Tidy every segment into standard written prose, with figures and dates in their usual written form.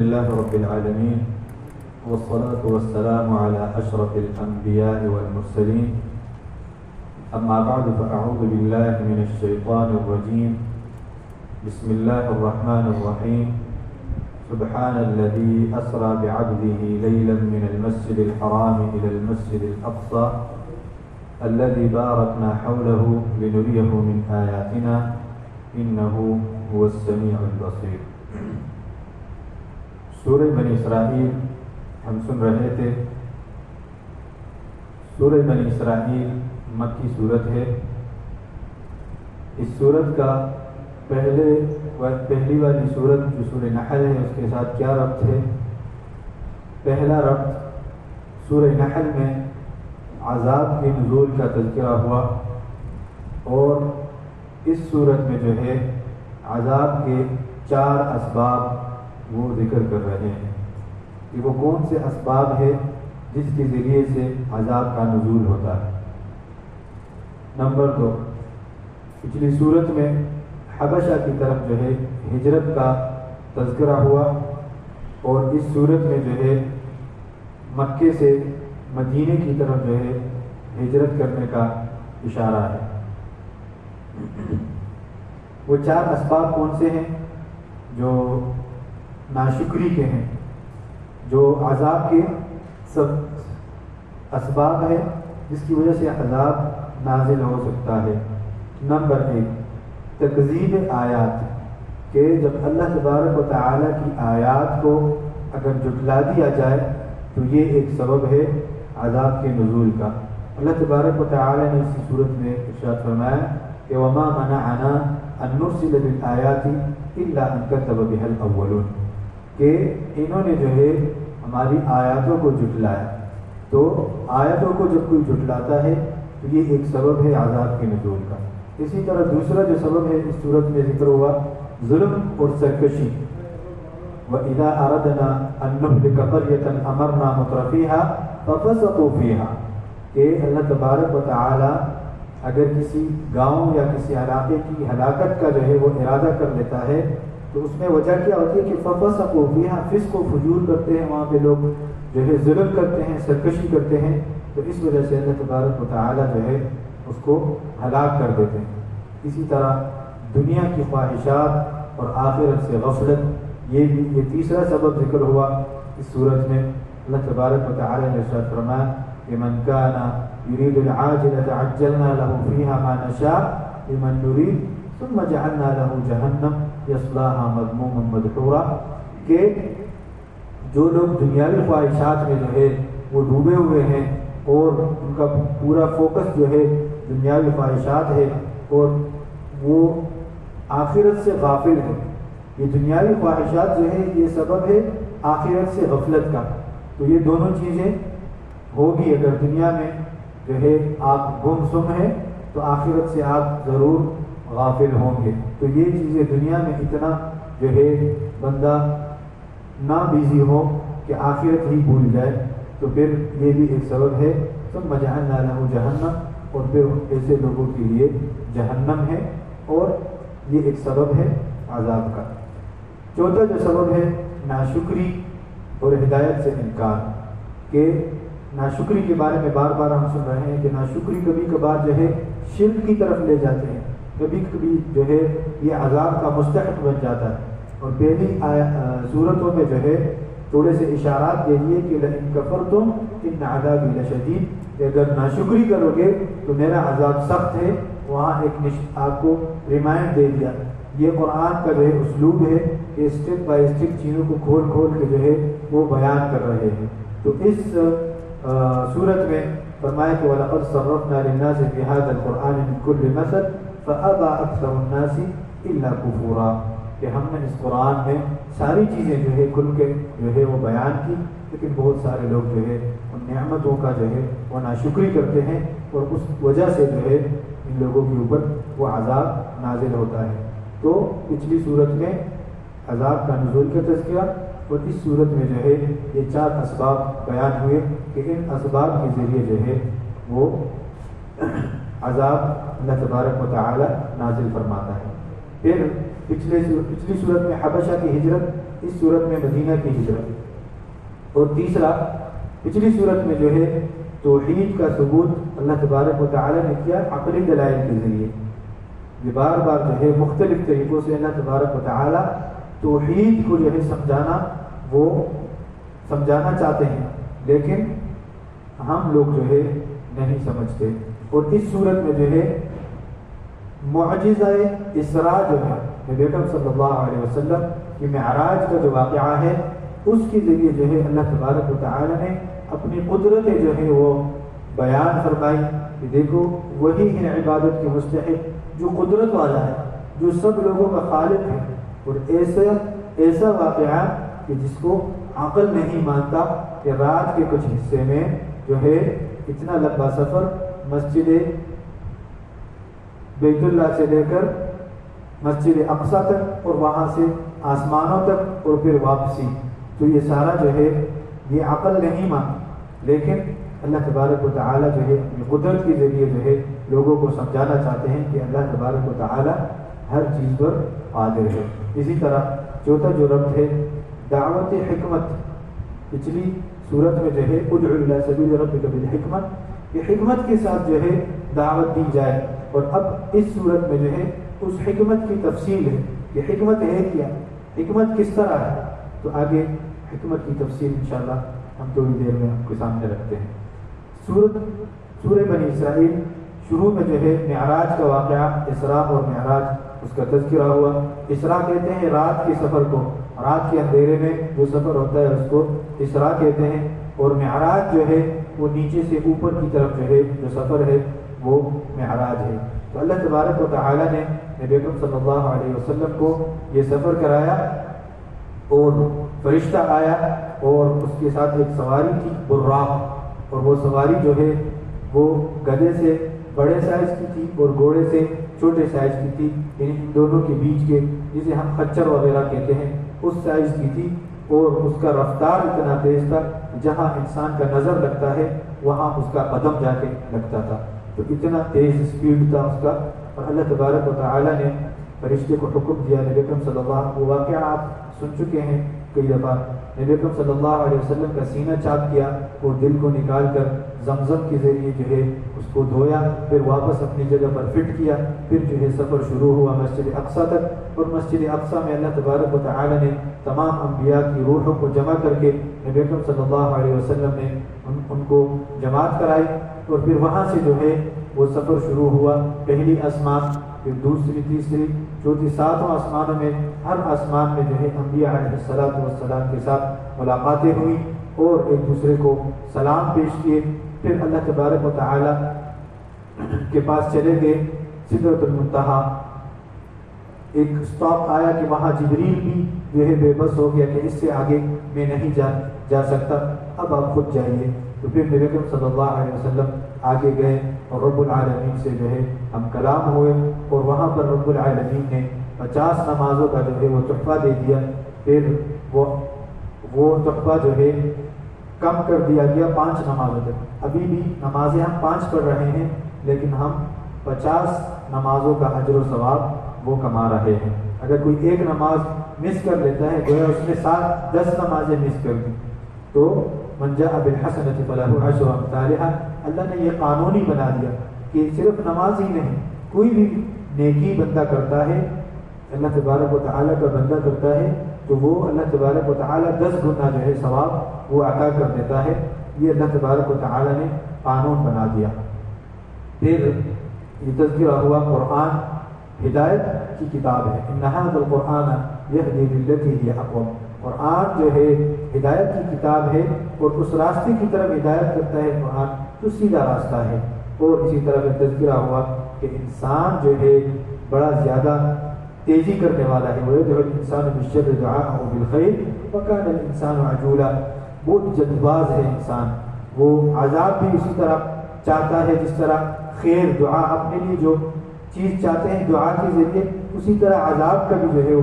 لله رب العالمين والصلاة والسلام على أشرف الأنبياء والمرسلين أما بعد فأعوذ بالله من الشيطان الرجيم بسم الله الرحمن الرحيم سبحان الذي أسرى بعبده ليلا من المسجد الحرام إلى المسجد الأقصى الذي باركنا حوله لنريه من آياتنا إنه هو السميع البصير۔ سورہ بنی اسرائیل ہم سن رہے تھے۔ سورہ بنی اسرائیل مکی سورت ہے۔ اس سورت کا پہلی والی سورت جو سورہ نحل ہے اس کے ساتھ کیا ربط ہے؟ پہلا ربط سورہ نحل میں عذاب کے نزول کا تذکرہ ہوا، اور اس سورت میں جو ہے عذاب کے 4 اسباب وہ ذکر کر رہے ہیں کہ وہ کون سے اسباب ہے جس کے ذریعے سے عذاب کا نزول ہوتا ہے۔ نمبر 2، پچھلی سورت میں حبشہ کی طرف جو ہے ہجرت کا تذکرہ ہوا، اور اس صورت میں جو ہے مکے سے مدینے کی طرف جو ہے ہجرت کرنے کا اشارہ ہے۔ وہ 4 اسباب کون سے ہیں جو ناشکری کے ہیں، جو عذاب کے سب اسباب ہیں جس کی وجہ سے عذاب نازل ہو سکتا ہے۔ نمبر 1، تکذیب آیات، کہ جب اللہ تبارک و تعالیٰ کی آیات کو اگر جھٹلا دیا جائے تو یہ ایک سبب ہے عذاب کے نزول کا۔ اللہ تبارک و تعالیٰ نے اسی صورت میں ارشاد فرمایا کہ وَمَا مَنَعَنَا أَن نُرْسِلَ بِالْآيَاتِ إِلَّا أَن كَذَّبَ بِهَا الْأَوَّلُونَ، کہ انہوں نے جو ہے ہماری آیاتوں کو جھٹلایا۔ تو آیاتوں کو جب کوئی جھٹلاتا ہے تو یہ ایک سبب ہے عذاب کے نزول کا۔ اسی طرح دوسرا جو سبب ہے اس صورت میں ذکر ہوا ظلم اور سرکشی۔ وَإِذَا أَرَدْنَا أَن نُهْلِكَ قَرْيَةً أَمَرْنَا مُتْرَفِيهَا فَفَسَقُوا فِيهَا، کہ اللہ تبارک و تعالی اگر کسی گاؤں یا کسی علاقے کی ہلاکت کا جو ہے وہ ارادہ کر لیتا ہے تو اس میں وجہ کیا ہوتی ہے کہ فَفَسَقُوا فِيهَا، فسق و فجور کرتے ہیں، وہاں پہ لوگ جو ہے ظلم کرتے ہیں، سرکشی کرتے ہیں، تو اس وجہ سے اللہ تبارک و تعالی جو ہے اس کو ہلاک کر دیتے ہیں۔ اسی طرح دنیا کی خواہشات اور آخرت سے غفلت، یہ تیسرا سبب ذکر ہوا اس صورت میں۔ اللہ تبارک و تعالی نے ارشاد فرمایا کہ من کان یرید العاجلۃ عجلنا له فیہا ما نشاء لمن نرید ثم جعلنا له جہنم یصلاها مذموما مدحورا، کہ جو لوگ دنیاوی خواہشات میں جو ہے وہ ڈوبے ہوئے ہیں اور ان کا پورا فوکس جو ہے دنیاوی خواہشات ہے اور وہ آخرت سے غافل ہے۔ یہ دنیاوی خواہشات جو ہے یہ سبب ہے آخرت سے غفلت کا۔ تو یہ دونوں چیزیں ہوگی، اگر دنیا میں جو ہے آپ گم سم ہیں تو آخرت سے آپ ضرور غافل ہوں گے۔ تو یہ چیزیں دنیا میں اتنا جو ہے بندہ نہ بیزی ہو کہ آخرت ہی بھول جائے، تو پھر یہ بھی ایک سبب ہے۔ ثم جعلنا له جہنم، اور پھر ایسے لوگوں کے لیے جہنم ہے، اور یہ ایک سبب ہے عذاب کا۔ چوتھا جو سبب ہے ناشکری اور ہدایت سے انکار، کہ ناشکری کے بارے میں بار بار ہم سن رہے ہیں کہ ناشکری کبھی کبھار جو ہے شرک کی طرف لے جاتے ہیں، کبھی کبھی جو ہے یہ عذاب کا مستحق بن جاتا ہے۔ اور پہلی صورتوں میں جو ہے تھوڑے سے اشارات دے دیے کہ لئن کفرتم ان عذابی لشدید، کہ اگر ناشکری کرو گے تو میرا عذاب سخت ہے۔ وہاں ایک آپ کو ریمائنڈ دے دیا۔ یہ قرآن کا جو ہے اسلوب ہے کہ اسٹیپ بائی اسٹیپ چیزوں کو کھول کھول کے جو ہے وہ بیان کر رہے ہیں۔ تو اس صورت میں فرمایا کہ وَلَقَدْ صَرَّفْنَا لِلنَّاسِ فِي هَذَا الْقُرْآنِ مِنْ كُلِّ مَثَلٍ فَأَبَى أَكْثَرُ النَّاسِ إِلَّا كُفُورًا، کہ ہم نے اس قرآن میں ساری چیزیں جو ہے کھل کے جو ہے وہ بیان کی، لیکن بہت سارے لوگ جو ہے ان نعمتوں کا جو ہے وہ ناشکری کرتے ہیں، اور اس وجہ سے جو ہے ان لوگوں کے اوپر وہ عذاب نازل ہوتا ہے۔ تو پچھلی صورت میں عذاب کا نزول کا تذکرہ، اور اس صورت میں جو ہے یہ 4 اسباب بیان ہوئے کہ ان اسباب کے ذریعے جو ہے وہ عذاب اللہ تبارک و تعالی نازل فرماتا ہے۔ پھر پچھلی صورت میں حبشہ کی ہجرت اس صورت میں مدینہ کی ہجرت، اور تیسرا پچھلی صورت میں جو ہے توحید کا ثبوت اللہ تبارک و تعالیٰ نے کیا عقلی دلائل کے ذریعے۔ یہ بار بار جو ہے مختلف طریقوں سے اللہ تبارک و تعالیٰ توحید کو جو ہے سمجھانا چاہتے ہیں، لیکن ہم لوگ جو ہے نہیں سمجھتے۔ اور اس صورت میں جو ہے معجزہ اسراء جو ہے نبی اکرم صلی اللہ علیہ وسلم کی معراج کا جو واقعہ ہے، اس کے ذریعے جو ہے اللہ تبارک و تعالیٰ نے اپنی قدرت جو ہے وہ بیان فرمائی کہ دیکھو وہی ہے عبادت کے مستحق جو قدرت والا ہے، جو سب لوگوں کا خالق ہے، اور ایسا واقعہ کہ جس کو عقل نہیں مانتا کہ رات کے کچھ حصے میں جو ہے اتنا لمبا سفر مسجد بیت اللہ سے لے کر مسجد اقصیٰ تک اور وہاں سے آسمانوں تک اور پھر واپسی، تو یہ سارا جو ہے یہ عقل نہیں مانتی، لیکن اللہ تبارک و تعالیٰ جو ہے اپنی قدرت کے ذریعے جو ہے لوگوں کو سمجھانا چاہتے ہیں کہ اللہ تبارک و تعالیٰ ہر چیز پر قادر ہے۔ اسی طرح چوتھا جو ربط ہے دعوت حکمت، پچھلی صورت میں جو ہے ادعو الی سبیل ربک بالحکمت، یہ حکمت کے ساتھ جو ہے دعوت دی جائے، اور اب اس صورت میں جو ہے اس حکمت کی تفصیل ہے کہ حکمت ہے کیا، حکمت کس طرح ہے، تو آگے حکمت کی تفصیل انشاءاللہ ہم تھوڑی دیر میں آپ کے سامنے رکھتے ہیں۔ سورہ بنی اسرائیل شروع میں جو ہے معراج کا واقعہ، اسراء اور معراج اس کا تذکرہ ہوا۔ اسراء کہتے ہیں رات کے سفر کو، رات کے اندھیرے میں جو سفر ہوتا ہے اس کو اسراء کہتے ہیں، اور معراج جو ہے وہ نیچے سے اوپر کی طرف جو ہے جو سفر ہے وہ معراج ہے۔ تو اللہ تبارک و تعالیٰ نے نبی اکرم صلی اللہ علیہ وسلم کو یہ سفر کرایا، اور فرشتہ آیا اور اس کے ساتھ ایک سواری تھی براق، اور وہ سواری جو ہے وہ گدھے سے بڑے سائز کی تھی اور گھوڑے سے چھوٹے سائز کی تھی، یعنی ان دونوں کے بیچ کے جسے ہم خچر وغیرہ کہتے ہیں اس سائز کی تھی، اور اس کا رفتار اتنا تیز تھا جہاں انسان کا نظر لگتا ہے وہاں اس کا قدم جا کے لگتا تھا، تو اتنا تیز اسپیڈ تھا اس کا۔ اور اللہ تبارک و تعالیٰ نے فرشتے کو حکم دیا، نبی اکرم صلی اللہ علیہ وسلم وہ واقعہ آپ سن چکے ہیں کئی دفعہ، نبی اکرم صلی اللہ علیہ وسلم کا سینہ چاک کیا اور دل کو نکال کر زمزم کے ذریعے جو ہے اس کو دھویا، پھر واپس اپنی جگہ پر فٹ کیا، پھر جو ہے سفر شروع ہوا مسجد اقصیٰ تک، اور مسجد اقصیٰ میں اللہ تبارک و تعالیٰ نے تمام انبیاء کی روحوں کو جمع کر کے نبی اکرم صلی اللہ علیہ وسلم نے ان کو جماعت کرائی، اور پھر وہاں سے جو ہے وہ سفر شروع ہوا، پہلی آسمان، پھر دوسری، تیسری، چوتھی، ساتوں آسمانوں میں ہر آسمان میں جو ہے انبیاء علیہ السلام کے ساتھ ملاقاتیں ہوئی اور ایک دوسرے کو سلام پیش کیے، پھر اللہ تبارک و تعالیٰ کے پاس چلے گئے سدرۃ المنتہا، ایک سٹاپ آیا کہ وہاں جبریل بھی جو ہے بے بس ہو گیا کہ اس سے آگے میں نہیں جا سکتا، اب آپ خود جائیے، تو پھر نبی اکرم صلی اللہ علیہ وسلم آگے گئے اور رب العالمین سے جو ہے ہم کلام ہوئے، اور وہاں پر رب العالمین نے 50 نمازوں کا جو ہے وہ تحفہ دے دیا، پھر وہ تحفہ جو ہے کم کر دیا گیا 5 نمازوں تک، ابھی بھی نمازیں ہم 5 پڑھ رہے ہیں لیکن ہم 50 نمازوں کا اجر و ثواب وہ کما رہے ہیں۔ اگر کوئی ایک نماز مس کر لیتا ہے گویا اس نے 10 نمازیں مس کر دی، تو من جاء بالحسنۃ فلہ عشر امثالھا، اللہ نے یہ قانونی بنا دیا کہ صرف نماز ہی نہیں، کوئی بھی نیکی بندہ کرتا ہے، اللہ تبارک و تعالیٰ کا بندہ کرتا ہے تو وہ اللہ تبارک و تعالیٰ 10 گنا جو ہے ثواب وہ عطا کر دیتا ہے، یہ اللہ تبارک و تعالیٰ نے قانون بنا دیا۔ پھر یہ تذکرہ ہوا قرآن ہدایت کی کتاب ہے، ان ھذا القرآن یہدی للتی ہی اقوم، قرآن جو ہے ہدایت کی کتاب ہے اور اس راستے کی طرف ہدایت کرتا ہے قرآن، تو سیدھا راستہ ہے۔ اور اسی طرح تذکرہ ہوا کہ انسان جو ہے بڑا زیادہ تیزی کرنے والا ہے، وَيَدْعُ الْإِنسَانُ بِالشَّرِّ دُعَاءَهُ بِالْخَيْرِ وَكَانَ الْإِنسَانُ عَجُولًا، بہت جلد باز ہے انسان، وہ عذاب بھی اسی طرح چاہتا ہے جس طرح خیر دعا اپنے لیے جو چیز چاہتے ہیں دعا کے ذریعے، اسی طرح عذاب کا بھی جو ہے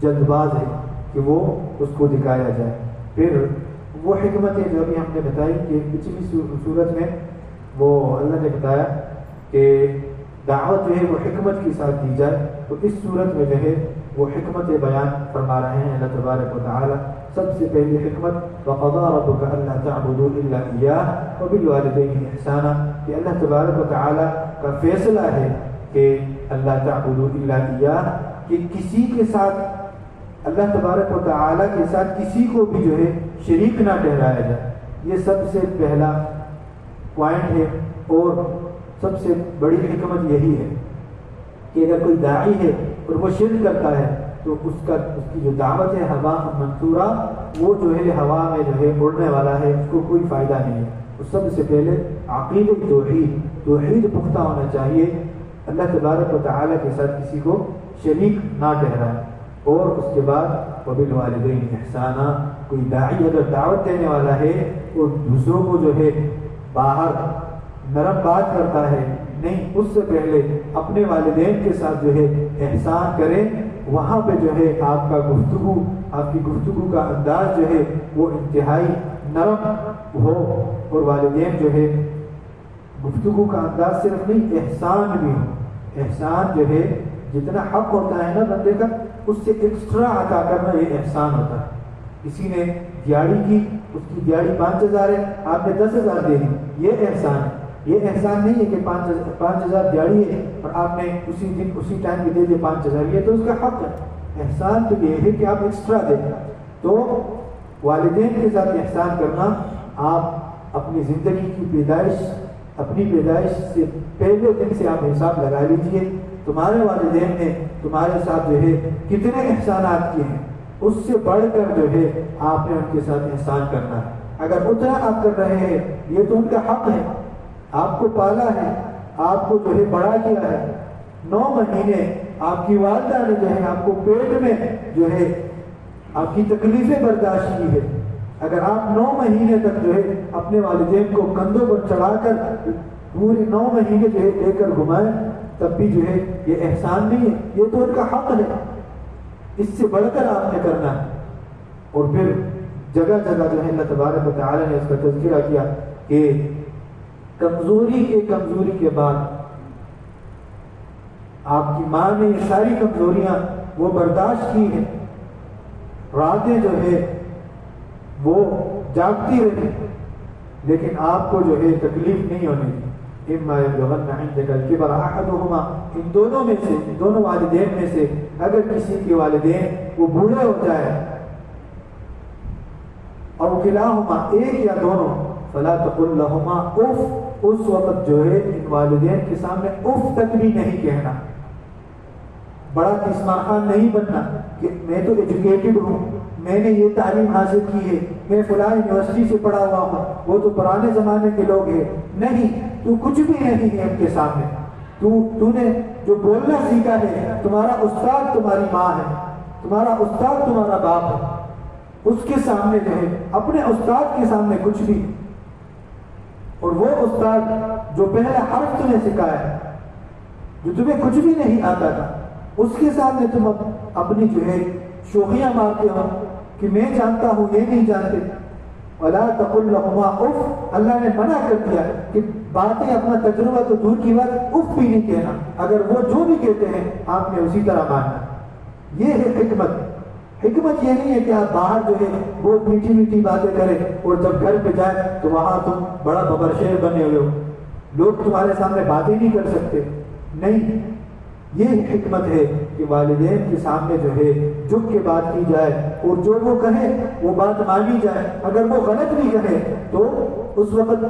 جلد باز ہے کہ وہ اس کو دکھایا جائے۔ پھر وہ حکمتیں جو ابھی ہم نے بتائی کہ پچھلی صورت میں وہ اللہ نے بتایا کہ دعوت جو ہے وہ حکمت کے ساتھ دی جائے، تو اس صورت میں جو ہے وہ حکمت بیان فرما رہے ہیں اللہ تبارک و تعالی۔ سب سے پہلی حکمت وَقَضَىٰ رَبُّكَ أَلَّا تَعْبُدُوا إِلَّا إِيَّاهُ وَبِالْوَالِدَيْنِ إِحْسَانًا، کہ اللہ تبارک و تعالی کا فیصلہ ہے کہ اللہ تعبدوا إِلَّا إِيَّاهُ، کہ کسی کے ساتھ اللہ تبارک و تعالی کے ساتھ کسی کو بھی جو ہے شریک نہ ٹھہرایا جائے۔ یہ سب سے پہلا پوائنٹ ہے، اور سب سے بڑی حکمت یہی ہے کہ اگر کوئی داعی ہے اور وہ شرک کرتا ہے تو اس کی جو دعوت ہے ہوا منصورہ، وہ جو ہے ہوا میں جو ہے اڑنے والا ہے، اس کو کوئی فائدہ نہیں ہے۔ تو سب سے پہلے عقیدہ توحید پختہ ہونا چاہیے، اللہ تبارک و تعالی کے ساتھ کسی کو شریک نہ ٹھہرائے۔ اور اس کے بعد وبالوالدین احسانا، کوئی داعی اگر دعوت دینے والا ہے اور دوسروں کو جو ہے باہر نرم بات کرتا ہے، نہیں، اس سے پہلے اپنے والدین کے ساتھ جو ہے احسان کریں، وہاں پہ جو ہے آپ کی گفتگو کا انداز جو ہے وہ انتہائی نرم ہو، اور والدین جو ہے گفتگو کا انداز صرف نہیں، احسان بھی ہو۔ احسان جو ہے جتنا حق ہوتا ہے نا بندے کا، اس سے ایکسٹرا عطا کرنا یہ احسان ہوتا ہے۔ کسی نے دیہڑی کی، اس کی دیہڑی 5000 ہے، آپ نے 10,000 دے دی، یہ احسان ہے۔ یہ احسان نہیں ہے کہ 5,000 دیہڑی ہے اور آپ نے اسی دن اسی ٹائم پہ دے دیے 5,000، یہ تو اس کا حق ہے۔ احسان تو یہ ہے کہ آپ ایکسٹرا دیں۔ تو والدین کے ساتھ احسان کرنا، آپ اپنی زندگی کی اپنی پیدائش سے پہلے دن سے آپ حساب لگا لیجئے، تمہارے والدین نے تمہارے ساتھ جو ہے کتنے احسانات کیے ہیں، اس سے بڑھ کر جو ہے آپ نے ان کے ساتھ احسان کرنا ہے۔ اگر اتنا آپ کر رہے ہیں، یہ تو ان کا حق ہے، آپ کو پالا ہے، آپ کو جو ہے بڑا کیا ہے، 9 مہینے آپ کی والدہ نے جو ہے آپ کو پیٹ میں جو ہے آپ کی تکلیفیں برداشت کی ہے۔ اگر آپ 9 مہینے تک جو ہے اپنے والدین کو کندھوں پر چڑھا کر پورے 9 مہینے جو ہے لے کر گھمائیں، تب بھی جو ہے یہ احسان نہیں ہے، یہ تو ان کا حق ہے، اس سے بڑھ کر آپ نے کرنا ہے۔ اور پھر جگہ جگہ جو ہے اللہ تبارک و تعالی نے اس کا تذکرہ کیا کہ کمزوری کے بعد آپ کی ماں نے یہ ساری کمزوریاں وہ برداشت کی ہیں، راتیں جو ہے وہ جاگتی رہی، لیکن آپ کو جو ہے تکلیف نہیں ہونے دی۔ اما یبلغن عندک الکبر احدہما، ان دونوں والدین میں سے اگر کسی کے والدین وہ بوڑھے ہو جائے، اور کلاہما، ایک یا دونوں، فلا تقل لہما اف، اس وقت جو ہے ان والدین کے سامنے اف تک بھی نہیں کہنا، بڑا قسمہ خان نہیں بننا کہ میں تو ایجوکیٹڈ ہوں، میں نے یہ تعلیم حاصل کی ہے، میں فلاں یونیورسٹی سے پڑھا ہوا ہوں، وہ تو پرانے زمانے کے لوگ ہیں۔ نہیں، تو کچھ بھی نہیں ہے ان کے سامنے۔ تو نے جو بولنا سیکھا ہے، تمہارا استاد تمہاری ماں ہے، تمہارا استاد تمہارا باپ ہے، اس کے سامنے جو ہے اپنے استاد کے سامنے کچھ بھی، اور وہ استاد جو پہلا حرف تمہیں سکھایا، جو تمہیں کچھ بھی نہیں آتا تھا، اس کے سامنے تم اپنی جو ہے شوخیاں مارتے ہو کہ میں جانتا ہوں یہ نہیں جانتے۔ وَلَا تَقُلْ لَهُمَا اُف، اللہ نے منع کر دیا کہ باتیں اپنا تجربہ تو دور کی بات اف بھی نہیں کہنا، اگر وہ جو بھی کہتے ہیں آپ نے اسی طرح ماننا۔ یہ ہے حکمت۔ حکمت یہ نہیں ہے کہ آپ باہر جو ہے بہت میٹھی میٹھی باتیں کریں اور جب گھر پہ جائیں تو وہاں تم بڑا ببر شیر بنے ہوئے ہو، لوگ تمہارے سامنے باتیں نہیں کر سکتے۔ نہیں، یہ حکمت ہے کہ والدین کے سامنے جو ہے جھک کے بات کی جائے، اور جو وہ کہے وہ بات مانی جائے۔ اگر وہ غلط بھی کہے تو اس وقت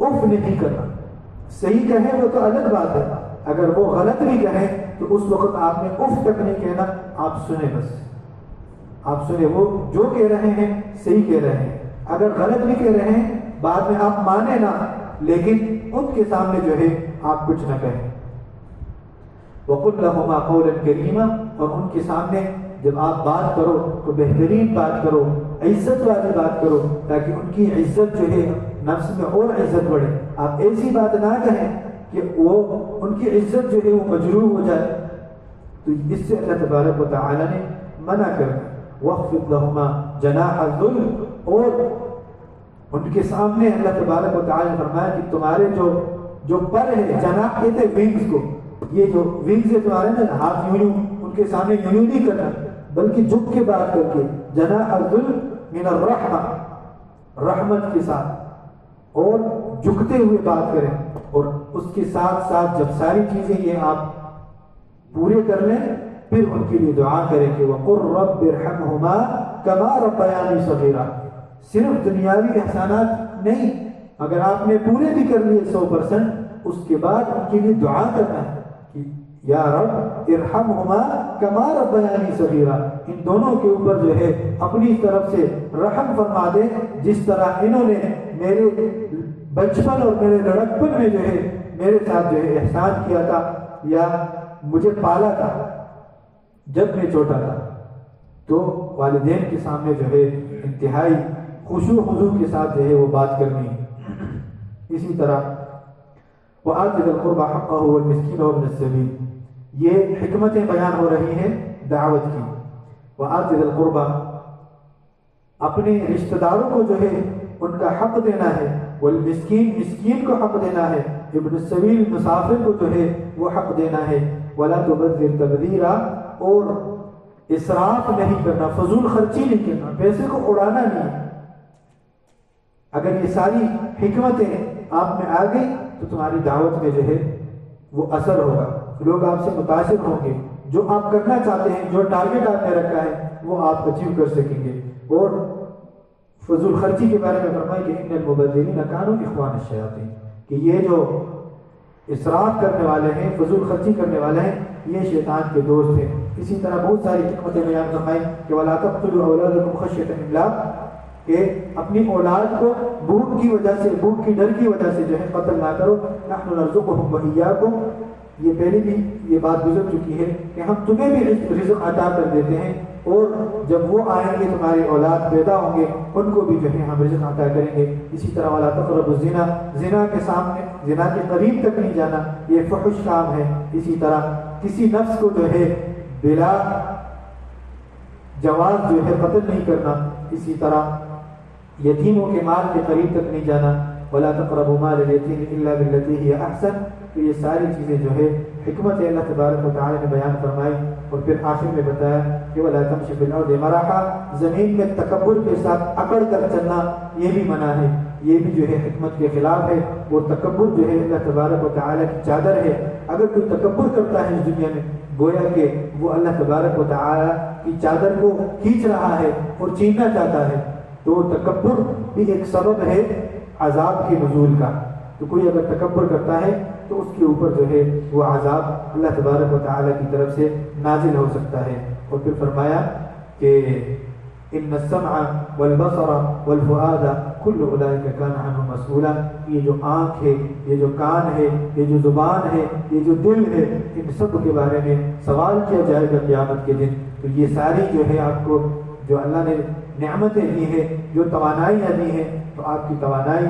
اف نہیں کرنا، صحیح کہے وہ تو الگ بات ہے، اگر وہ غلط بھی کہے تو اس وقت آپ نے اف تک نہیں کہنا، آپ سنیں، بس آپ سنیں، وہ جو کہہ رہے ہیں صحیح کہہ رہے ہیں، اگر غلط بھی کہہ رہے ہیں بعد میں آپ مانیں نہ، لیکن ان کے سامنے جو ہے آپ کچھ نہ کہیں۔ وَقُلْ لَهُمَا قَوْلًا كَرِيمًا، اور ان کے سامنے جب آپ بات کرو تو بہترین بات کرو، عزت والی بات کرو، تاکہ ان کی عزت جو ہے نفس میں اور عزت بڑھے۔ آپ ایسی بات نہ کہیں کہ وہ ان کی عزت جو ہے وہ مجروح ہو جائے، تو اس سے اللہ تبارک و تعالی نے منع کر دیا۔ وَاخْفِضْ لَهُمَا جَنَاحَ الذُّلِّ، اور ان کے سامنے اللہ تبارک و تعالی نے فرمایا کہ تمہارے جو پر ہے، جناح کہتے ہیں ونگز کو، یہ جو ونگز ہے تمہارے نا ہاتھ یوں ان کے سامنے یوں نہیں کرنا بلکہ جھک کے بات کر کے، جناح الذل من الرحمہ، رحمت کے ساتھ اور جھکتے ہوئے بات کریں، اور اس کے ساتھ ساتھ جب ساری چیزیں یہ آپ پورے کر لیں پھر ان کے لیے دعا کریں کہ وَقُلْ رَبِّ ارْحَمْهُمَا كَمَا رَبَّيَانِي صَغِيرًا۔ صرف دنیاوی احسانات نہیں، اگر آپ نے پورے بھی کر لیے 100%، اس کے بعد ان کے لیے دعا کرنا ہے کہ یا رب ارحمهما كما ربياني صغيرا، ان دونوں کے اوپر جو ہے اپنی طرف سے رحم فرما دے، جس طرح انہوں نے میرے بچپن اور میرے لڑکپن میں جو ہے میرے ساتھ جو ہے احسان کیا تھا یا مجھے پالا تھا جب میں چھوٹا تھا۔ تو والدین کے سامنے جو ہے انتہائی خشوع و خضوع کے ساتھ جو ہے وہ بات کرنی ہے۔ اسی طرح وآت ذی القربى حقہ والمسکین وابن السبیل، یہ حکمتیں بیان ہو رہی ہیں دعوت کی۔ وآت ذی القربى، اپنے رشتہ داروں کو جو ہے ان کا حق دینا ہے، والمسکین، مسکین کو حق دینا ہے، ابن السبیل، مسافر کو جو ہے وہ حق دینا ہے، ولا تبذر تبذیرا، اور اسراف نہیں کرنا، فضول خرچی نہیں کرنا، پیسے کو اڑانا نہیں۔ اگر یہ ساری حکمتیں آپ میں آ گئی تو تمہاری دعوت میں جو ہے وہ اثر ہوگا، لوگ آپ سے متاثر ہوں گے، جو آپ کرنا چاہتے ہیں، جو ٹارگٹ آپ نے رکھا ہے وہ آپ اچیو کر سکیں گے۔ اور فضول خرچی کے بارے میں فرمایا کہ ان المبذرین کانوا اخوان الشیاطین، کہ یہ جو اسراف کرنے والے ہیں، فضول خرچی کرنے والے ہیں، یہ شیطان کے دوست ہیں۔ اسی طرح بہت ساری حکمتیں بیان فرمائی کہ ولا تقتلوا اولادکم خشیۃ املاق، کہ اپنی اولاد کو بھوک کی وجہ سے، بھوک کی ڈر کی وجہ سے جو ہے قتل نہ کرو، نحن نرزقهم وإياكم، یہ پہلے بھی یہ بات گزر چکی ہے کہ ہم تمہیں بھی رزق عطا کر دیتے ہیں، اور جب وہ آئیں گے تمہاری اولاد پیدا ہوں گے ان کو بھی جو ہے ہم رزق عطا کریں گے۔ اسی طرح ولا تقربوا الزنا، زنا کے سامنے، زنا کے قریب تک نہیں جانا، یہ فحش کام ہے۔ اسی طرح کسی نفس کو جو ہے بلا جواز جو ہے قتل نہیں کرنا۔ اسی طرح یتیموں کے مال کے قریب تک نہیں جانا، ولا تقربوا مال الیتیم الا بالتی ہی احسن۔ تو یہ ساری چیزیں جو ہے حکمت اللہ تبارک و تعالی نے بیان فرمائی، اور پھر آخر میں بتایا کہ ولا تمشی فی الارض مرحا، زمین میں تکبر کے ساتھ اکڑ کر چلنا یہ بھی منع ہے، یہ بھی جو ہے حکمت کے خلاف ہے۔ وہ تکبر جو ہے اللہ تبارک و تعالی کی چادر ہے، اگر کوئی تکبر کرتا ہے اس دنیا میں گویا کہ وہ اللہ تبارک و تعالی کی چادر کو کھینچ رہا ہے اور چھیننا چاہتا ہے۔ تو تکبر بھی ایک سبب ہے عذاب کے نزول کا۔ تو کوئی اگر تکبر کرتا ہے تو اس کے اوپر جو ہے وہ عذاب اللہ تبارک و تعالی کی طرف سے نازل ہو سکتا ہے۔ اور پھر فرمایا کہ ان السمع والبصر والفؤاد كل اولئک کان عنہ مسئولا، یہ جو آنکھ ہے، یہ جو کان ہے، یہ جو زبان ہے، یہ جو دل ہے، ان سب کے بارے میں سوال کیا جائے گا قیامت کے دن۔ تو یہ ساری جو ہے آپ کو جو اللہ نے نعمتیں دی ہیں، جو توانائیاں دی ہیں، تو آپ کی توانائی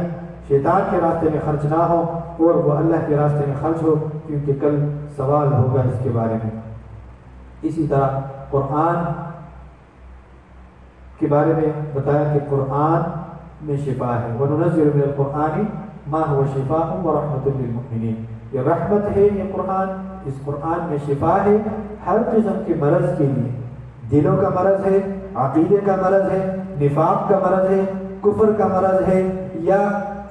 شیطان کے راستے میں خرچ نہ ہو اور وہ اللہ کے راستے میں خرچ ہو، کیونکہ کل سوال ہوگا اس کے بارے میں۔ اسی طرح قرآن کے بارے میں بتایا کہ قرآن میں شفا ہے، وَنُنَزِّلُ مِنَ الْقُرْآنِ مَا هُوَ شِفَاءٌ وَرَحْمَةٌ لِّلْمُؤْمِنِينَ، یہ رحمت ہے، یہ قرآن، اس قرآن میں شفا ہے ہر قسم کے مرض کے لیے، دلوں کا مرض ہے، عقیدے کا مرض ہے، نفاق کا مرض ہے، کفر کا مرض ہے، یا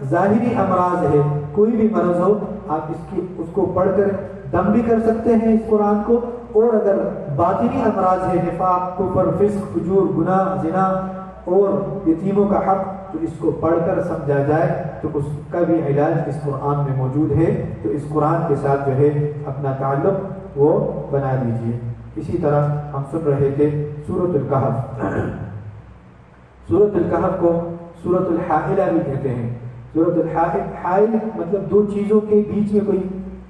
ظاہری امراض ہے، کوئی بھی مرض ہو آپ اس کو پڑھ کر دم بھی کر سکتے ہیں اس قرآن کو، اور اگر باطنی امراض ہے، نفاق، کفر، فسق، فجور، گناہ، زنا اور یتیموں کا حق، تو اس کو پڑھ کر سمجھا جائے تو اس کا بھی علاج اس قرآن میں موجود ہے۔ تو اس قرآن کے ساتھ جو ہے اپنا تعلق وہ بنا لیجیے۔ اسی طرح ہم سن رہے تھے سورۃ الکہف، سورۃ الکہف کو سورۃ الحائلہ بھی کہتے ہیں۔ سورۃ الحائل مطلب دو چیزوں کے بیچ میں کوئی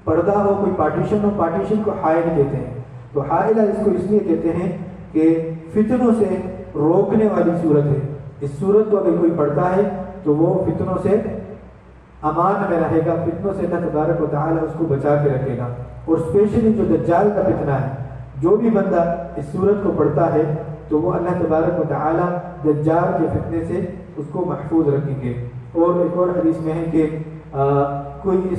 پردہ ہو، کوئی پارٹیشن ہو، پارٹیشن کو حائل کہتے ہیں۔ تو حائلہ اس کو اس لیے کہتے ہیں کہ فتنوں سے روکنے والی صورت ہے۔ اس صورت کو اگر کوئی پڑھتا ہے تو وہ فتنوں سے امان میں رہے گا، فتنوں سے اللہ تبارک و تعالی اس کو بچا کے رکھے گا۔ اور اسپیشلی جو دجال کا فتنہ ہے، جو بھی بندہ اس صورت کو پڑھتا ہے تو وہ اللہ تبارک و تعالی دجال کے فتنے سے اس کو محفوظ رکھیں گے۔ اور ایک اور حدیث میں ہے کہ کوئی اس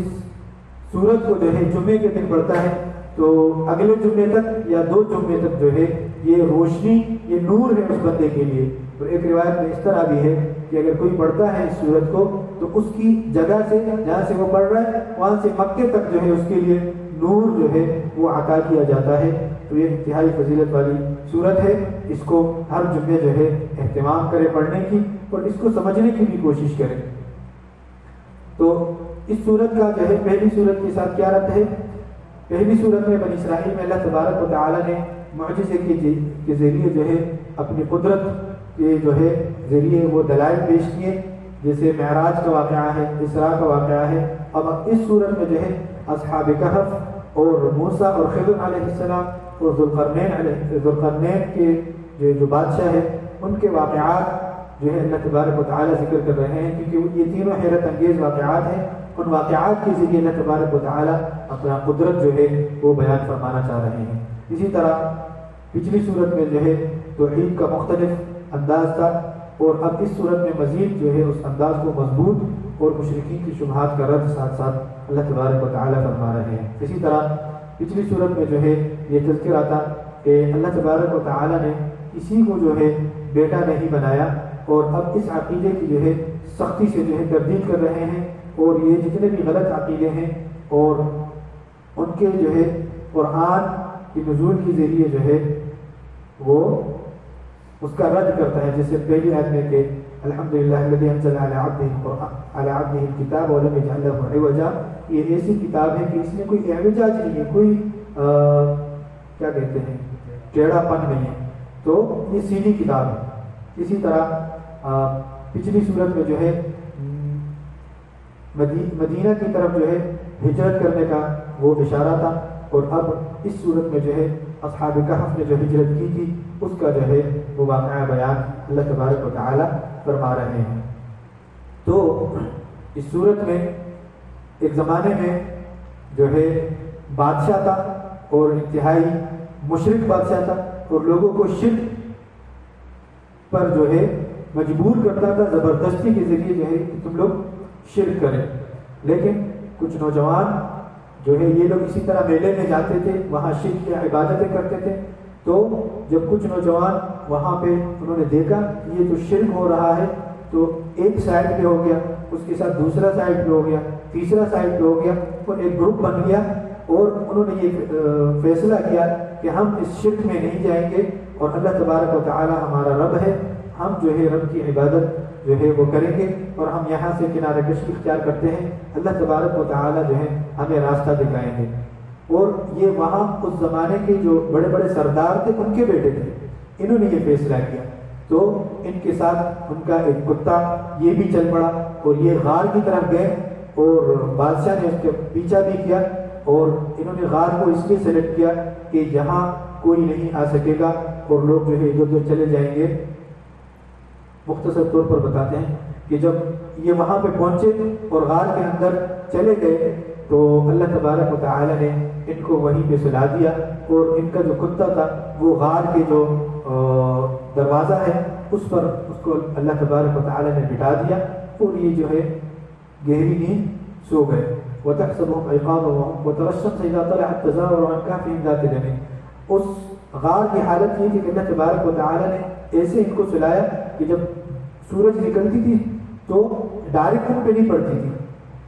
صورت کو جو ہے جمعے کے دن پڑھتا ہے تو اگلے جمعے تک یا 2 جمعے تک جو ہے یہ روشنی، یہ نور ہے اس بندے کے لیے۔ اور ایک روایت میں اس طرح بھی ہے کہ اگر کوئی پڑھتا ہے اس سورت کو تو اس کی جگہ سے، جہاں سے وہ پڑھ رہا ہے وہاں سے مکے تک جو ہے اس کے لیے نور جو ہے وہ عطا کیا جاتا ہے۔ تو یہ انتہائی فضیلت والی سورت ہے، اس کو ہر جمعے جو ہے اہتمام کرے پڑھنے کی اور اس کو سمجھنے کی بھی کوشش کرے۔ تو اس سورت کا جو ہے پہلی سورت کے ساتھ کیا ربط ہے؟ پہلی سورت میں بنی اسرائیل میں اللہ تبارک و تعالیٰ نے معجزے کے ذریعے جو ہے اپنی قدرت کے جو ہے ذریعے وہ دلائل پیش کیے، جیسے معراج کا واقعہ ہے، اسراء کا واقعہ ہے۔ اب اس سورت میں جو ہے اصحاب کہف اور موسیٰ اور خضر علیہ السلام اور ذوالقرنین کے جو بادشاہ ہے ان کے واقعات جو ہے اللہ تبارک و تعالیٰ ذکر کر رہے ہیں، کیونکہ یہ تینوں حیرت انگیز واقعات ہیں۔ ان واقعات کے ذریعے اللہ تبارک و تعالیٰ اپنا قدرت جو ہے وہ بیان فرمانا چاہ رہے ہیں۔ اسی طرح پچھلی صورت میں جو ہے توحید کا مختلف انداز تھا، اور اب اس صورت میں مزید جو ہے اس انداز کو مضبوط اور مشرکین کی شبہات کا رد ساتھ ساتھ اللہ تبارک و تعالیٰ فرما رہے ہیں۔ اسی طرح پچھلی صورت میں جو ہے یہ تذکرہ تھا کہ اللہ تبارک و تعالیٰ نے کسی کو جو ہے بیٹا نہیں بنایا، اور اب اس عقیدے کی جو ہے سختی سے جو ہے تردید کر رہے ہیں، اور یہ جتنے بھی غلط عقیدے ہیں اور ان کے جو ہے قرآن کی نزول کے ذریعے جو ہے وہ اس کا رد کرتا ہے۔ جیسے پہلی آیت میں کہ الحمدللہ الذی انزل علی عبدہ الکتاب ولم یجعل لہ عوجا، یہ ایسی کتاب ہے کہ اس میں کوئی اعوجاج نہیں ہے، کوئی کیا کہتے ہیں ٹیڑھا پن نہیں ہے، تو یہ سیدھی کتاب ہے۔ اسی طرح پچھلی صورت میں جو ہے مدینہ کی طرف جو ہے ہجرت کرنے کا وہ اشارہ تھا، اور اب اس صورت میں جو ہے اصحاب کہف نے جو ہجرت کی تھی اس کا جو ہے وہ واقعہ بیان اللہ تبارک و تعالیٰ فرما رہے ہیں۔ تو اس صورت میں ایک زمانے میں جو ہے بادشاہ تھا، اور انتہائی مشرک بادشاہ تھا، اور لوگوں کو شرک پر جو ہے مجبور کرتا تھا زبردستی کے ذریعے جو ہے کہ تم لوگ شرک کریں۔ لیکن کچھ نوجوان جو ہے یہ لوگ اسی طرح میلے میں جاتے تھے، وہاں شرک کی عبادتیں کرتے تھے، تو جب کچھ نوجوان وہاں پہ انہوں نے دیکھا یہ تو شرک ہو رہا ہے، تو ایک سائڈ پہ ہو گیا، اس کے ساتھ دوسرا سائڈ پہ ہو گیا، تیسرا سائڈ پہ ہو گیا، اور ایک گروپ بن گیا، اور انہوں نے یہ فیصلہ کیا کہ ہم اس شرک میں نہیں جائیں گے، اور اللہ تبارک و تعالی ہمارا رب ہے، ہم جو ہے رب کی عبادت جو ہے وہ کریں گے، اور ہم یہاں سے کنارہ کشی اختیار کرتے ہیں، اللہ تبارک و تعالی جو ہے ہمیں راستہ دکھائیں گے۔ اور یہ وہاں اس زمانے کے جو بڑے بڑے سردار تھے ان کے بیٹے تھے، انہوں نے یہ فیصلہ کیا، تو ان کے ساتھ ان کا ایک کتا یہ بھی چل پڑا، اور یہ غار کی طرف گئے، اور بادشاہ نے اس کے پیچھا بھی کیا، اور انہوں نے غار کو اس لیے سلیکٹ کیا کہ یہاں کوئی نہیں آ سکے گا، اور لوگ جو ہے ادھر ادھر چلے جائیں گے۔ مختصر طور پر بتاتے ہیں کہ جب یہ وہاں پہ پہنچے اور غار کے اندر چلے گئے، تو اللہ تبارک و تعالی نے ان کو وہیں پہ سلا دیا، اور ان کا جو کتا تھا وہ غار کے جو دروازہ ہے اس پر اس کو اللہ تبارک و تعالی نے بٹھا دیا، اور یہ جو ہے گہری نیند سو گئے۔ وَتَحْسَبُهُمْ أَيْقَاظًا وَتَرَى الشَّمْسَ إِذَا طَلَعَتْ تَزَاوَرُ عَنْ كَهْفِهِمْ ذَاتِ الْيَمِينِ۔ اس غار کی حالت یہ تھی کہ اللہ تبارک و تعالی نے ایسے ان کو سلایا کہ جب سورج نکلتی تھی تو ڈائریکٹ ان پہ نہیں پڑتی تھی،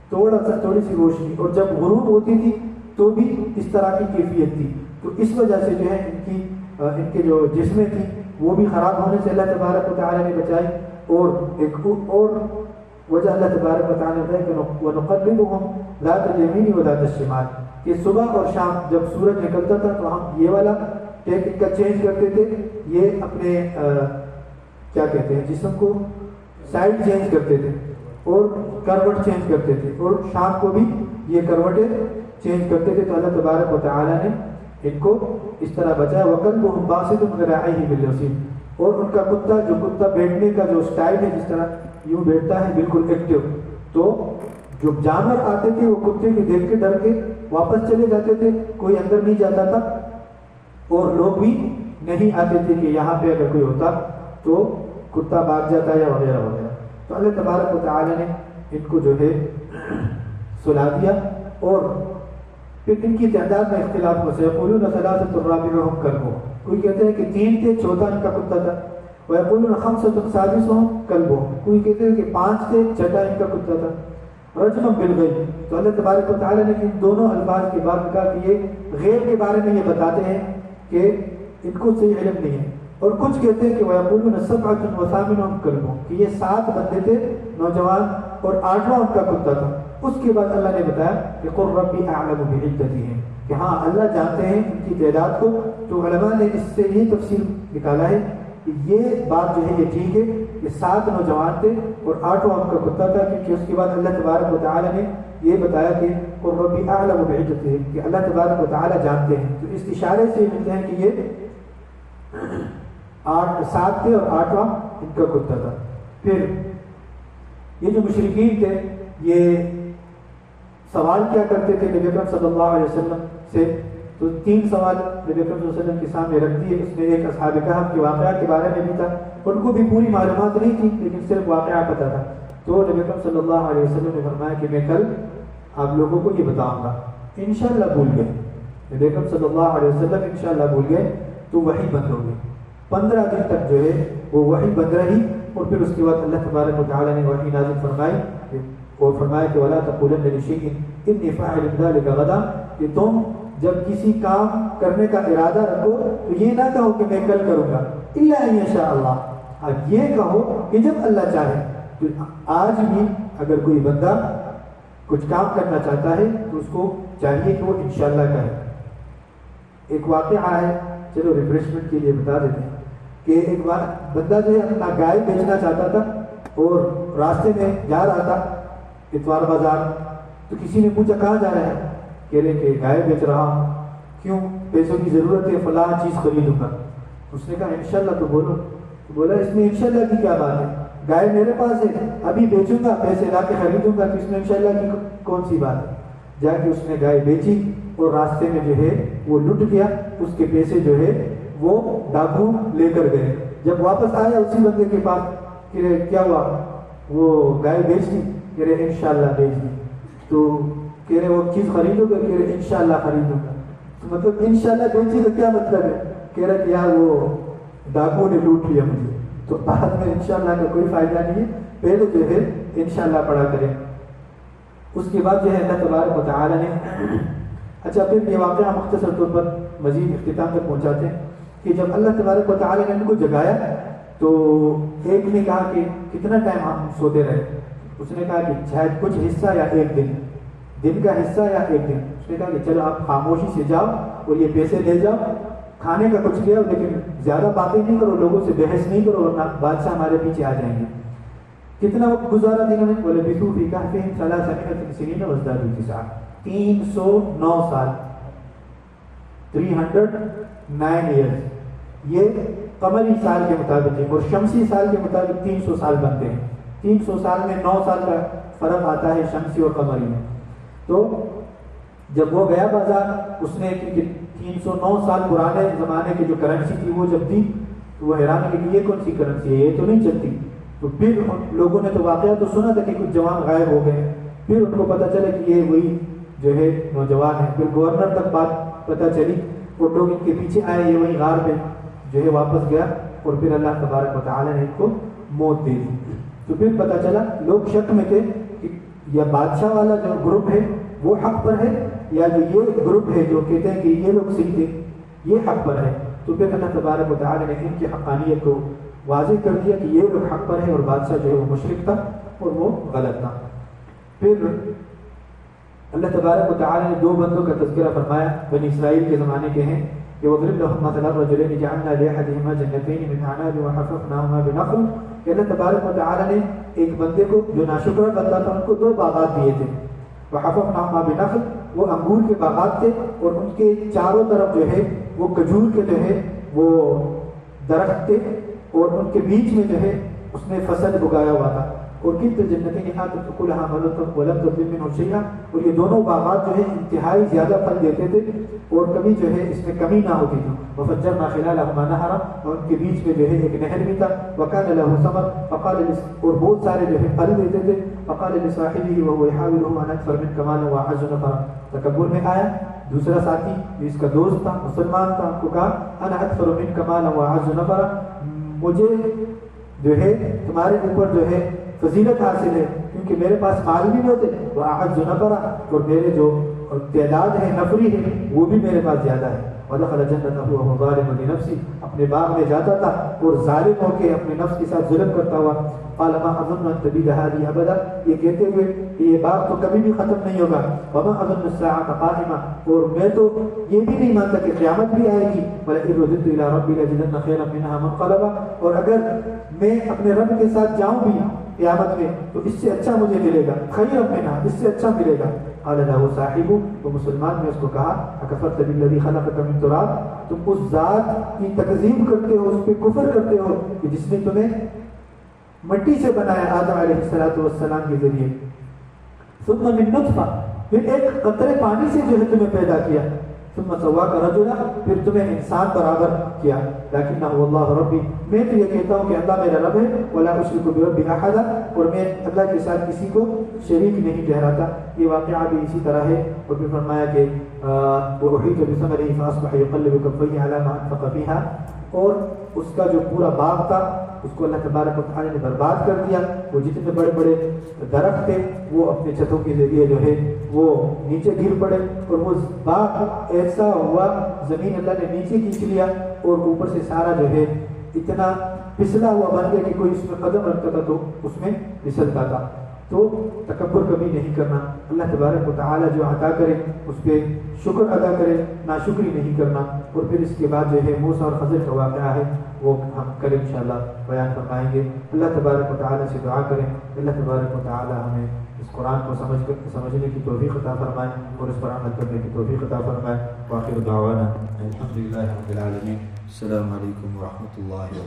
تھوڑی سی روشنی، اور جب غروب ہوتی تھی تو بھی اس طرح کی کیفیت تھی۔ تو اس وجہ سے جو ہے ان کے جو جسمیں تھیں وہ بھی خراب ہونے سے اللہ تبارک و تعالی نے بچائی، اور ایک اور وجہ اللہ تبارک و تعالی نے کہ وَنُقَلِّبُهُمْ ذَاتَ الْيَمِينِ وَذَاتَ الشِّمَالِ، کہ صبح اور شام جب سورج نکلتا تھا تو ہم یہ والا ٹیکنک کا چینج کرتے تھے، یہ اپنے کیا کہتے ہیں جسم کو سائڈ چینج کرتے تھے اور کروٹ چینج کرتے تھے، اور شام کو بھی یہ کروٹیں چینج کرتے تھے۔ تو اللہ تبارک و تعالی نے ان کو اس طرح بچایا۔ وَكَلْبُهُمْ بَاسِطٌ ذِرَاعَيْهِ بِالْوَسِيلِ، اور ان کا کتا بیٹھنے کا جو سٹائل ہے، جس طرح یوں بیٹھتا ہے بالکل ایکٹیو، تو جو جانور آتے تھے وہ کتے کو دیکھ کے ڈر کے واپس چلے جاتے تھے، کوئی اندر نہیں جاتا تھا، اور لوگ بھی نہیں آتے تھے کہ یہاں پہ اگر کوئی ہوتا تو کتا بھاگ جاتا یا وغیرہ وغیرہ۔ تو اللہ تبارک و تعالی نے ان کو جو ہے سلا دیا، اور پھر ان کی تعداد میں اختلاف ہو سیقولون ثلاثۃ رابعهم کلبهم، کوئی کہتے ہیں کہ 3 تھے، چوتھا ان کا کتا تھا، ویقولون خمسۃ سادسهم کلبهم، کوئی کہتے ہیں کہ 5 تھے، چھٹا ان کا کتا تھا، رجما بالغیب۔ تو اللہ تبارک و تعالیٰ نے ان دونوں الفاظ کے بعد کہا کہ یہ غیب کے بارے میں یہ بتاتے ہیں کہ ان کو صحیح علم نہیں ہے، اور کچھ کہتے ہیں کہ ویقولون سبعۃ وثامنهم کلبهم، کہ یہ 7 بندے تھے نوجوان اور 8واں ان کا کتا تھا۔ اس کے بعد اللہ نے بتایا کہ قل ربی اعلم بعدتهم، کہ ہاں اللہ جانتے ہیں ان کی تعداد کو۔ تو علماء نے اس سے یہ تفسیر نکالا ہے کہ یہ بات جو ہے یہ ٹھیک ہے کہ 7 نوجوان تھے اور 8واں ان کا کتا تھا، کیونکہ اس کے بعد اللہ تبارک و تعالیٰ نے یہ بتایا کہ قل ربی اعلم بعدتهم، کہ اللہ تبارک و تعالیٰ جانتے ہیں۔ تو اس اشارے سے ملتے ہیں کہ یہ 7 تھے اور 8واں ان کا کتا تھا۔ پھر یہ جو مشرکین تھے یہ سوال کیا کرتے تھے نبی اکرم صلی اللہ علیہ وسلم سے، تو 3 سوال نبی اکرم صلی اللہ علیہ وسلم کے سامنے رکھ دیے۔ اس میں ایک اصحاب کہف کے واقعہ کے بارے میں بھی تھا، ان کو بھی پوری معلومات نہیں تھی لیکن صرف واقعہ پتہ تھا۔ تو نبی اکرم صلی اللہ علیہ وسلم نے فرمایا کہ میں کل آپ لوگوں کو یہ بتاؤں گا۔ انشاءاللہ بھول گئے، نبی اکرم صلی اللہ علیہ وسلم انشاءاللہ بھول گئے تو وحی بند ہو گئی۔ 15 دن تک جو ہے وہ وحی بند رہی، اور پھر اس کے بعد اللہ تبارک و تعالیٰ نے وحی نازل فرمائی اور فرمایا کہ وَلَا تَقُولَنَّ لِشَيْءٍ إِنِّي فَاعِلٌ ذَلِكَ غَدًا، کہ تم جب کسی کام کرنے کا ارادہ رکھو تو یہ نہ کہو کہ میں کل کروں گا، إِلَّا أَن يَشَاءَ اللَّهُ، اب یہ کہو کہ جب اللہ چاہے۔ تو آج بھی اگر کوئی بندہ کچھ کام کرنا چاہتا ہے تو اس کو چاہیے کہ وہ انشاءاللہ کرے۔ ایک واقعہ ہے، چلو ریفریشمنٹ کے لیے بتا دیتے ہیں کہ ایک بار بندہ جو ہے اپنا گائے بیچنا چاہتا تھا اور راستے میں جا رہا تھا اتوار بازار، تو کسی نے پوچھا کہاں جا رہا ہے، کہہ رہے کہ گائے بیچ رہا ہوں۔ کیوں؟ پیسوں کی ضرورت ہے، فلاں چیز خریدوں گا۔ اس نے کہا انشاءاللہ تو بولو۔ تو بولا اس میں انشاءاللہ کی کیا بات ہے، گائے میرے پاس ہے، ابھی بیچوں گا، پیسے لا کے خریدوں گا، تو اس میں انشاءاللہ کی کون سی بات ہے۔ جا کے اس نے گائے بیچی اور راستے میں جو ہے وہ لٹ گیا، اس کے پیسے جو ہے وہ ڈاکو لے کر گئے۔ جب واپس آیا اسی بندے کے پاس کہ کیا ہوا، وہ گائے بیچ دی، کہہ رہے انشاءاللہ بیچ دی۔ تو کہہ رہے وہ چیز خریدو گے، کہہ رہے انشاءاللہ خریدوں گا۔ تو مطلب انشاءاللہ بیچی تو کیا مطلب ہے، کہہ رہا کہ یار وہ ڈاکو نے لوٹ لیا مجھے۔ تو بعد میں انشاءاللہ کا کوئی فائدہ نہیں ہے، پہلے جو ہے انشاءاللہ پڑھا کریں۔ اس کے بعد جو ہے اللہ تبارک و تعالیٰ نے اچھا پھر یہ واقعہ مختصر طور پر مزید اختتام تک پہنچاتے ہیں کہ جب اللہ تبارک و تعالیٰ نے ان کو جگایا تو ایک نے کہا کہ کتنا ٹائم ہم سوتے رہے، اس نے کہا کہ شاید کچھ حصہ یا ایک دن کا حصہ یا ایک دن۔ اس نے کہا کہ چلو آپ خاموشی سے جاؤ اور یہ پیسے لے جاؤ، کھانے کا کچھ لے آؤ، لیکن زیادہ باتیں نہیں کرو، لوگوں سے بحث نہیں کرو ورنہ بادشاہ ہمارے پیچھے آ جائیں گے۔ کتنا وقت گزارا انہوں نے، وَلَبِثُوا فِي كَهْفِهِمْ 300 سِنِينَ وَازْدَادُوا 9 309 سال، 309 ایئرز، یہ قمری سال کے مطابق ہے، اور شمسی سال کے مطابق 300 سال بنتے ہیں۔ 300 سال میں 9 سال کا فرق آتا ہے شمسی اور قمری میں۔ تو جب وہ گیا بازار، اس نے 309 سال پرانے زمانے کی جو کرنسی تھی وہ جب دی تو وہ حیران ہے کہ یہ کون سی کرنسی ہے، یہ تو نہیں چلتی۔ تو پھر لوگوں نے تو واقعہ تو سنا تھا کہ کچھ جوان غائب ہو گئے، پھر ان کو پتہ چلا کہ یہ وہی جو ہے نوجوان ہے۔ پھر گورنر تک بات پتہ چلی اور لوگ ان کے پیچھے آئے، یہ وہی غار پہ جو ہے واپس گیا اور پھر اللہ تبارک و تعالیٰ نے ان کو موت دے دی۔ تو پھر پتہ چلا لوگ شک میں تھے کہ یا بادشاہ والا جو گروپ ہے وہ حق پر ہے یا جو یہ گروپ ہے جو کہتے ہیں کہ یہ لوگ صحیح تھے یہ حق پر ہے۔ تو پھر اللہ تبارک و تعالیٰ نے ان کی حقانیت کو واضح کر دیا کہ یہ لوگ حق پر ہے اور بادشاہ جو ہے وہ مشرک تھا اور وہ غلط تھا۔ پھر اللہ تبارک و تعالیٰ نے 2 بندوں کا تذکرہ فرمایا، بنی اسرائیل کے زمانے کے ہیں کہ وَضْرِبْ لَهُمْ مَثَلًا رَجُلَيْنِ جَعَلْنَا لِأَحَدِهِمَا جَنَّتَيْنِ مِنْ أَعْنَابٍ وَحَفَفْنَاهُمَا بِنَخْلٍ، کہ اللہ تبارک و تعالیٰ نے ایک بندے کو جو ناشکر بندہ تھا ان کو 2 باغات دیے تھے، وَحَفَفْنَاهُمَا بِنَخْلٍ، وہ انگور کے باغات تھے اور ان کے چاروں طرف جو ہے وہ کھجور کے جو ہے وہ درخت تھے اور ان کے بیچ میں جو ہے اس نے فصل اگایا ہوا تھا۔ اور کلتا الجنتین آتت اکلها مرتين ولم تظلم منه شيئا، اور یہ دونوں باغات جو ہے انتہائی زیادہ پھل دیتے تھے اور کبھی جو ہے اس میں کمی نہ ہوتی تھی۔ وفجرنا خلالهما نهرا، اور ان کے بیچ میں جو ہے ایک نہر بھی تھا۔ وكان له ثمر فقال اور بہت سارے جو ہے پھل دیتے تھے۔ فقال لصاحبه وهو يحاوره ان اكثر منك مالا واعز نفرا، تکبر میں آیا دوسرا ساتھی جو اس کا دوست تھا، مسلمان تھا، کو کہا انا اکثر منک مالا واعز نفرا، مجھے جو ہے تمہارے اوپر جو ہے فضیلت حاصل ہے کیونکہ میرے پاس مال بھی نہیں ہوتے، واعز نفرا، اور میرے جو تعداد ہے نفری ہے وہ بھی میرے پاس زیادہ ہے۔ ودخل جنته وهو ظالم لنفسه، اپنے باغ میں جاتا تھا اور ظالم ہو کے اپنے نفس کے ساتھ ظلم کرتا ہوا۔ قال ما اظن ان تبيد هذه ابدا، یہ کہتے ہوئے کہ یہ باغ تو کبھی بھی ختم نہیں ہوگا۔ وما اظن الساعه قائمه، اور میں تو یہ بھی نہیں مانتا کہ قیامت بھی آئے گی۔ ولئن رددت الى ربي لأجدن خيرا منها منقلبا، اور اگر میں اپنے رب کے ساتھ جاؤں بھی قیامت میں تو اس سے اچھا مجھے ملے گا، خیرا منها، اس سے اچھا ملے گا۔ قال له صاحبه، وہ مسلمان نے اس کو کہا اکفرت بالذی خلقک من تراب، تم اس ذات کی تکذیب کرتے ہو، اس پہ کفر کرتے ہو کہ جس نے تمہیں مٹی سے بنایا آدم علیہ السلام کے ذریعے، ثم من نطفہ، پھر ایک قطرے پانی سے جو ہے تمہیں پیدا کیا، ثم سواک رجلا، پھر تمہیں انسان برابر کیا، لیکنہ اللہ ربی، میں تو یہ کہتا ہوں کہ اللہ میرا رب ہے، ولا اشرک بربی احدا، اور میں اللہ کے ساتھ کسی کو شریک نہیں ٹھہراتا۔ یہ واقعہ بھی اسی طرح ہے، اور پھر فرمایا کہ وَأُحِيطَ بِثَمَرِهِ فَأَصْبَحَ يُقَلِّبُ كَفَّيْهِ عَلَى مَا أَنفَقَ فِيهَا، اور اس کا جو پورا باغ تھا اس کو اللہ تبارک و تعالی نے برباد کر دیا، وہ جتنے بڑے بڑے درخت تھے وہ اپنے چھتوں کے ذریعے جو ہے وہ نیچے گر پڑے، اور وہ باغ ایسا ہوا زمین اللہ نے نیچے کھینچ لیا، اور اوپر سے سارا جو ہے اتنا پھسلا ہوا بن گیا کہ کوئی اس میں قدم رکھتا تھا تو اس میں پھسلتا تھا۔ تو تکبر کبھی نہیں کرنا، اللہ تبارک و تعالی جو عطا کرے اس پہ شکر ادا کرے، ناشکری نہیں کرنا۔ اور پھر اس کے بعد جو ہے موسیٰ اور خضر کا واقعہ ہے وہ ہم کل انشاءاللہ بیان فرمائیں گے۔ اللہ تبارک و تعالی سے دعا کریں اللہ تبارک و تعالی ہمیں اس قرآن کو سمجھنے کی توفیق عطا فرمائے اور اس پر عمل کرنے کی توفیق عطا فرمائے۔ وآخر دعوانا الحمدللہ رب العالمین۔ السلام علیکم ورحمۃ اللہ وبرکاتہ۔